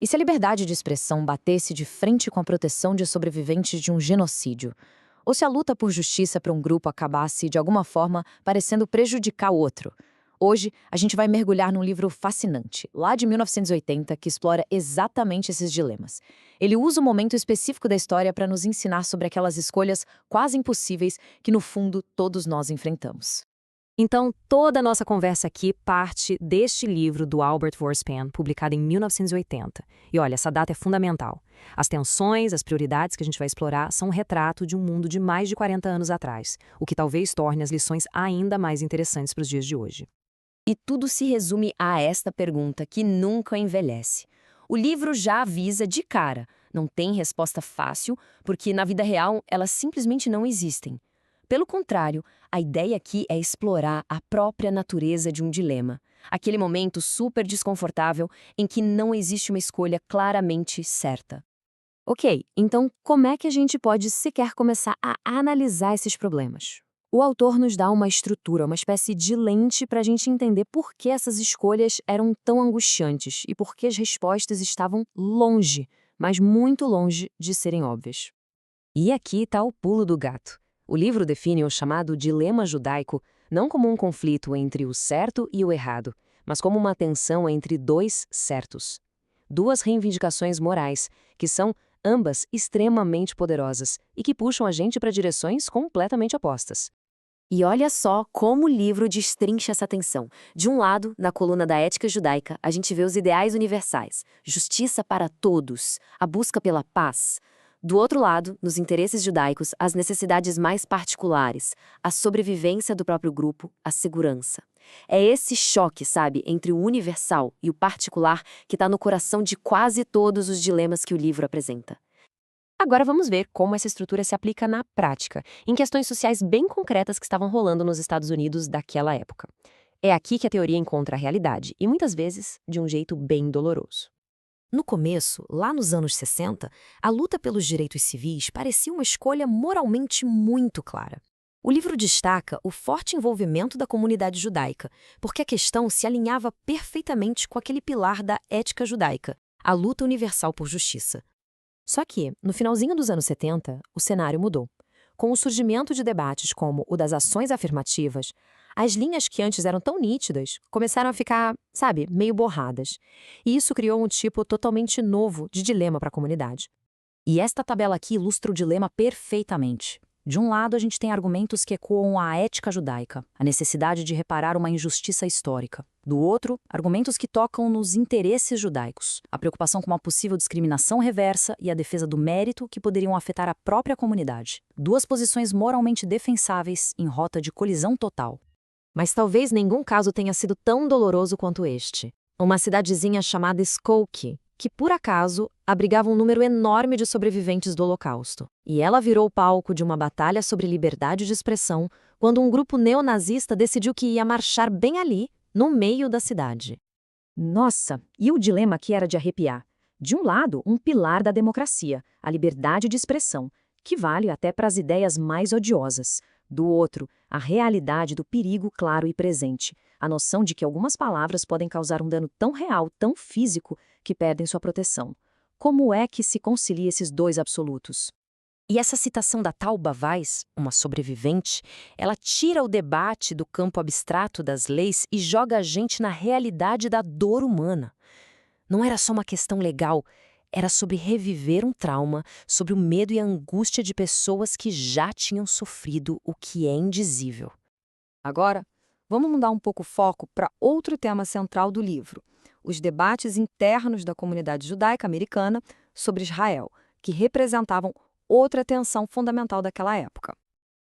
E se a liberdade de expressão batesse de frente com a proteção de sobreviventes de um genocídio? Ou se a luta por justiça para um grupo acabasse, de alguma forma, parecendo prejudicar o outro? Hoje, a gente vai mergulhar num livro fascinante, lá de 1980, que explora exatamente esses dilemas. Ele usa um momento específico da história para nos ensinar sobre aquelas escolhas quase impossíveis que, no fundo, todos nós enfrentamos. Então, toda a nossa conversa aqui parte deste livro do Albert Vorspan, publicado em 1980. E olha, essa data é fundamental. As tensões, as prioridades que a gente vai explorar são um retrato de um mundo de mais de 40 anos atrás, o que talvez torne as lições ainda mais interessantes para os dias de hoje. E tudo se resume a esta pergunta que nunca envelhece. O livro já avisa de cara, não tem resposta fácil, porque na vida real elas simplesmente não existem. Pelo contrário, a ideia aqui é explorar a própria natureza de um dilema. Aquele momento super desconfortável em que não existe uma escolha claramente certa. Ok, então como é que a gente pode sequer começar a analisar esses problemas? O autor nos dá uma estrutura, uma espécie de lente para a gente entender por que essas escolhas eram tão angustiantes e por que as respostas estavam longe, mas muito longe de serem óbvias. E aqui está o pulo do gato. O livro define o chamado dilema judaico não como um conflito entre o certo e o errado, mas como uma tensão entre dois certos. Duas reivindicações morais, que são ambas extremamente poderosas e que puxam a gente para direções completamente opostas. E olha só como o livro destrincha essa tensão. De um lado, na coluna da ética judaica, a gente vê os ideais universais, justiça para todos, a busca pela paz. Do outro lado, nos interesses judaicos, as necessidades mais particulares, a sobrevivência do próprio grupo, a segurança. É esse choque, sabe, entre o universal e o particular que está no coração de quase todos os dilemas que o livro apresenta. Agora vamos ver como essa estrutura se aplica na prática, em questões sociais bem concretas que estavam rolando nos Estados Unidos daquela época. É aqui que a teoria encontra a realidade, e muitas vezes de um jeito bem doloroso. No começo, lá nos anos 60, a luta pelos direitos civis parecia uma escolha moralmente muito clara. O livro destaca o forte envolvimento da comunidade judaica, porque a questão se alinhava perfeitamente com aquele pilar da ética judaica, a luta universal por justiça. Só que, no finalzinho dos anos 70, o cenário mudou. Com o surgimento de debates como o das ações afirmativas, as linhas que antes eram tão nítidas começaram a ficar, sabe, meio borradas. E isso criou um tipo totalmente novo de dilema para a comunidade. E esta tabela aqui ilustra o dilema perfeitamente. De um lado, a gente tem argumentos que ecoam a ética judaica, a necessidade de reparar uma injustiça histórica. Do outro, argumentos que tocam nos interesses judaicos, a preocupação com uma possível discriminação reversa e a defesa do mérito que poderiam afetar a própria comunidade. Duas posições moralmente defensáveis em rota de colisão total. Mas talvez nenhum caso tenha sido tão doloroso quanto este. Uma cidadezinha chamada Skokie, que, por acaso, abrigava um número enorme de sobreviventes do Holocausto. E ela virou o palco de uma batalha sobre liberdade de expressão quando um grupo neonazista decidiu que ia marchar bem ali, no meio da cidade. Nossa, e o dilema aqui era de arrepiar. De um lado, um pilar da democracia, a liberdade de expressão, que vale até para as ideias mais odiosas. Do outro, a realidade do perigo claro e presente, a noção de que algumas palavras podem causar um dano tão real, tão físico, que perdem sua proteção. Como é que se concilia esses dois absolutos? E essa citação da Talba Weiss, uma sobrevivente, ela tira o debate do campo abstrato das leis e joga a gente na realidade da dor humana. Não era só uma questão legal, era sobre reviver um trauma, sobre o medo e a angústia de pessoas que já tinham sofrido o que é indizível. Agora, vamos mudar um pouco o foco para outro tema central do livro: os debates internos da comunidade judaica americana sobre Israel, que representavam outra tensão fundamental daquela época.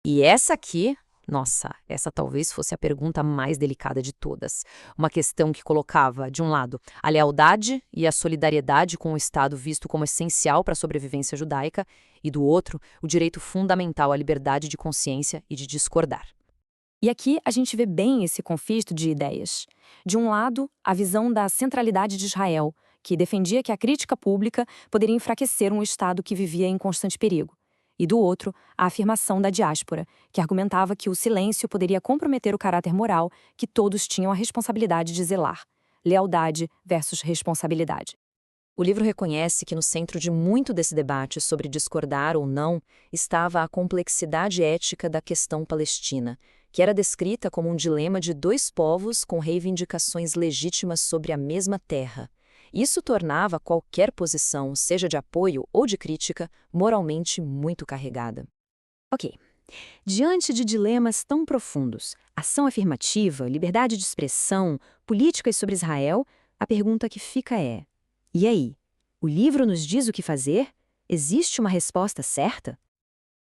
E essa aqui, nossa, essa talvez fosse a pergunta mais delicada de todas. Uma questão que colocava, de um lado, a lealdade e a solidariedade com o Estado visto como essencial para a sobrevivência judaica, e do outro, o direito fundamental à liberdade de consciência e de discordar. E aqui a gente vê bem esse conflito de ideias. De um lado, a visão da centralidade de Israel, que defendia que a crítica pública poderia enfraquecer um Estado que vivia em constante perigo. E do outro, a afirmação da diáspora, que argumentava que o silêncio poderia comprometer o caráter moral que todos tinham a responsabilidade de zelar. Lealdade versus responsabilidade. O livro reconhece que no centro de muito desse debate sobre discordar ou não estava a complexidade ética da questão palestina, que era descrita como um dilema de dois povos com reivindicações legítimas sobre a mesma terra. Isso tornava qualquer posição, seja de apoio ou de crítica, moralmente muito carregada. Ok. Diante de dilemas tão profundos, ação afirmativa, liberdade de expressão, políticas sobre Israel, a pergunta que fica é: e aí? O livro nos diz o que fazer? Existe uma resposta certa?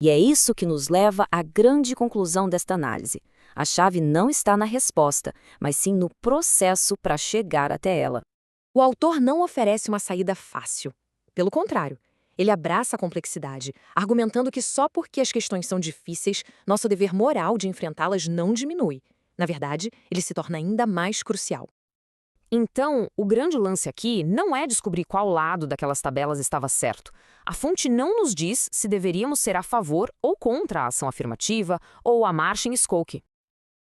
E é isso que nos leva à grande conclusão desta análise. A chave não está na resposta, mas sim no processo para chegar até ela. O autor não oferece uma saída fácil. Pelo contrário, ele abraça a complexidade, argumentando que só porque as questões são difíceis, nosso dever moral de enfrentá-las não diminui. Na verdade, ele se torna ainda mais crucial. Então, o grande lance aqui não é descobrir qual lado daquelas tabelas estava certo. A fonte não nos diz se deveríamos ser a favor ou contra a ação afirmativa ou a marcha em Skokie.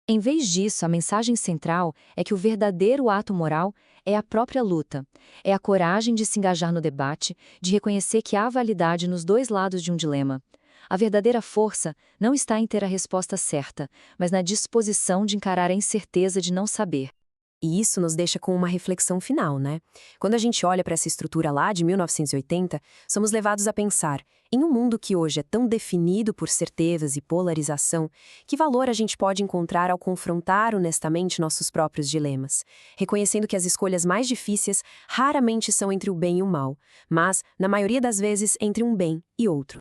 Em vez disso, a mensagem central é que o verdadeiro ato moral é a própria luta. É a coragem de se engajar no debate, de reconhecer que há validade nos dois lados de um dilema. A verdadeira força não está em ter a resposta certa, mas na disposição de encarar a incerteza de não saber. E isso nos deixa com uma reflexão final, né? Quando a gente olha para essa estrutura lá de 1980, somos levados a pensar, em um mundo que hoje é tão definido por certezas e polarização, que valor a gente pode encontrar ao confrontar honestamente nossos próprios dilemas, reconhecendo que as escolhas mais difíceis raramente são entre o bem e o mal, mas, na maioria das vezes, entre um bem e outro.